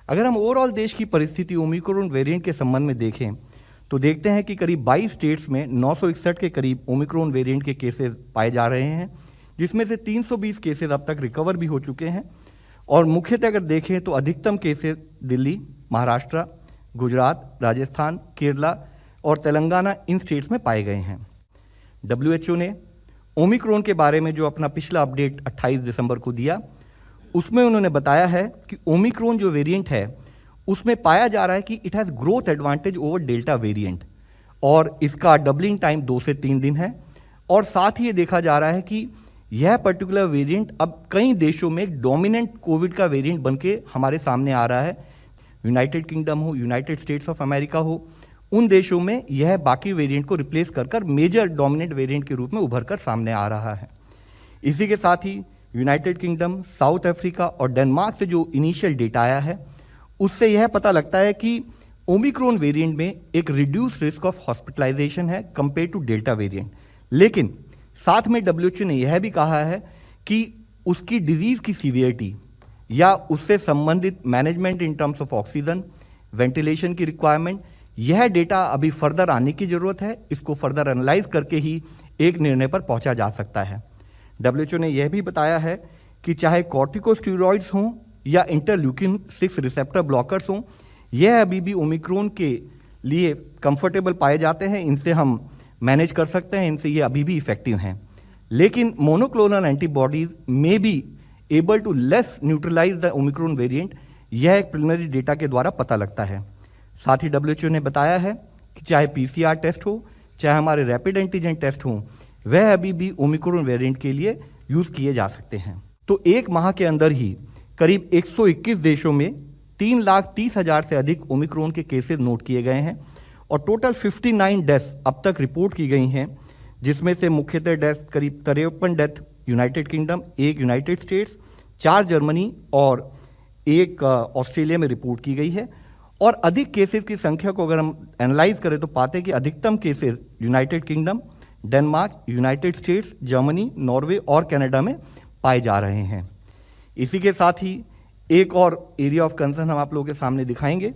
अगर हम ओवरऑल देश की परिस्थिति ओमिक्रॉन वेरिएंट के संबंध में देखें तो देखते हैं कि करीब 22 स्टेट्स में 961 के करीब ओमिक्रॉन वेरिएंट के केसेस पाए जा रहे हैं, जिसमें से 320 केसेस अब तक रिकवर भी हो चुके हैं। और मुख्यतः अगर देखें तो अधिकतम केसेस दिल्ली, महाराष्ट्र, गुजरात, राजस्थान, केरला और तेलंगाना इन स्टेट्स में पाए गए हैं। WHO ने ओमिक्रॉन के बारे में जो अपना पिछला अपडेट 28 दिसंबर को दिया, उसमें उन्होंने बताया है कि ओमिक्रॉन जो वेरिएंट है उसमें पाया जा रहा है कि it has growth advantage over delta variant और इसका डबलिंग टाइम 2 से 3 दिन है। और साथ ही ये देखा जा रहा है कि यह पर्टिकुलर वेरिएंट अब कई देशों में एक डोमिनेंट कोविड का वेरिएंट बन के हमारे सामने आ रहा है। यूनाइटेड किंगडम हो, यूनाइटेड स्टेट्स ऑफ अमेरिका हो, उन देशों में यह बाकी वेरिएंट को रिप्लेस कर मेजर डोमिनेंट वेरिएंट के रूप में उभर कर सामने आ रहा है। इसी के साथ ही यूनाइटेड किंगडम, साउथ अफ्रीका और डेनमार्क से जो इनिशियल डेटा आया है उससे यह पता लगता है कि ओमिक्रॉन वेरिएंट में एक रिड्यूस रिस्क ऑफ हॉस्पिटलाइजेशन है कंपेयर टू डेल्टा वेरिएंट। लेकिन साथ में WHO ने यह भी कहा है कि उसकी डिजीज की सीवियरिटी या उससे संबंधित management in terms of oxygen, ventilation की रिक्वायरमेंट, यह डेटा अभी फर्दर आने की जरूरत है। इसको फर्दर एनालाइज करके ही एक निर्णय पर पहुंचा जा सकता है। WHO ने यह भी बताया है कि चाहे कॉर्टिकोस्टेरॉइड्स हों या इंटरल्यूकिन 6 रिसेप्टर ब्लॉकर्स हों, यह अभी भी ओमिक्रॉन के लिए कंफर्टेबल पाए जाते हैं, इनसे हम मैनेज कर सकते हैं, इनसे ये अभी भी इफेक्टिव हैं। लेकिन monoclonal antibodies may be able to less neutralise the Omicron variant, यह एक प्रिलिमिनरी डेटा के द्वारा पता लगता है। साथ ही WHO ने बताया है कि चाहे PCR टेस्ट हो, चाहे हमारे रैपिड एंटीजन टेस्ट हो, वह अभी भी ओमिक्रॉन वेरिएंट के लिए यूज़ किए जा सकते हैं। तो एक माह के अंदर ही करीब 121 देशों में 3,30,000 से अधिक ओमिक्रॉन के केसेस नोट किए गए हैं और टोटल 59 डेथ्स अब तक रिपोर्ट की गई हैं, जिसमें से मुख्यतः डेथ करीब 53 death United kingdom, 1 United states, 4 Germany और 1 ऑस्ट्रेलिया में रिपोर्ट की गई है। और अधिक केसेस की संख्या को अगर हम एनालाइज करें तो पाते हैं कि अधिकतम cases United kingdom, Denmark, United states, Germany, Norway और कनाडा में पाए जा रहे हैं। इसी के साथ ही एक और एरिया ऑफ कंसर्न हम आप लोगों के सामने दिखाएंगे।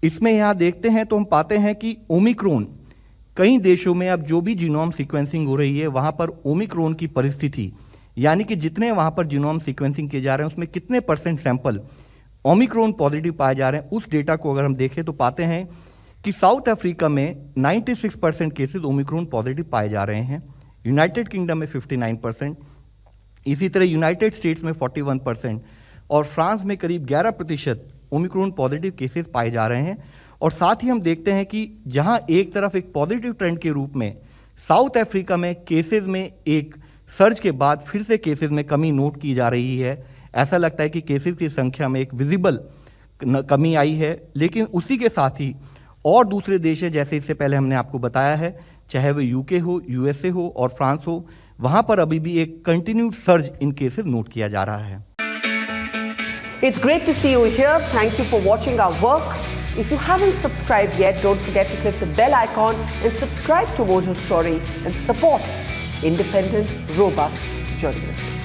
इसमें यहाँ देखते हैं तो हम पाते हैं कि ओमिक्रॉन कई देशों में अब जो भी जीनोम सीक्वेंसिंग हो रही है वहाँ पर ओमिक्रॉन की परिस्थिति, यानी कि जितने वहाँ पर जीनोम सीक्वेंसिंग किए जा रहे हैं उसमें कितने % सैंपल ओमिक्रॉन पॉजिटिव पाए जा रहे हैं, उस डेटा को अगर हम देखें तो पाते हैं कि साउथ अफ्रीका में 96% केसेस ओमिक्रॉन पॉजिटिव पाए जा रहे हैं, यूनाइटेड किंगडम में 59%, इसी तरह यूनाइटेड स्टेट्स में 41% और फ्रांस में करीब 11% ओमिक्रॉन पॉजिटिव केसेस पाए जा रहे हैं। और साथ ही हम देखते हैं कि जहां एक तरफ एक पॉजिटिव ट्रेंड के रूप में साउथ अफ्रीका में केसेस में एक सर्ज के बाद फिर से केसेस में कमी नोट की जा रही है। ऐसा लगता है कि केसेस की संख्या में एक विजिबल कमी आई है। लेकिन उसी के साथ ही और दूसरे देश हैं, जैसे इससे पहले हमने आपको बताया है, चाहे वो UK हो, USA हो और फ्रांस हो, वहां पर अभी भी एक कंटिन्यूड सर्ज इन केसेस नोट किया जा रहा है। It's great to see you here. Thank you for watching our work. If you haven't subscribed yet, don't forget to click the bell icon and subscribe to Mojo Story and support independent, robust journalism.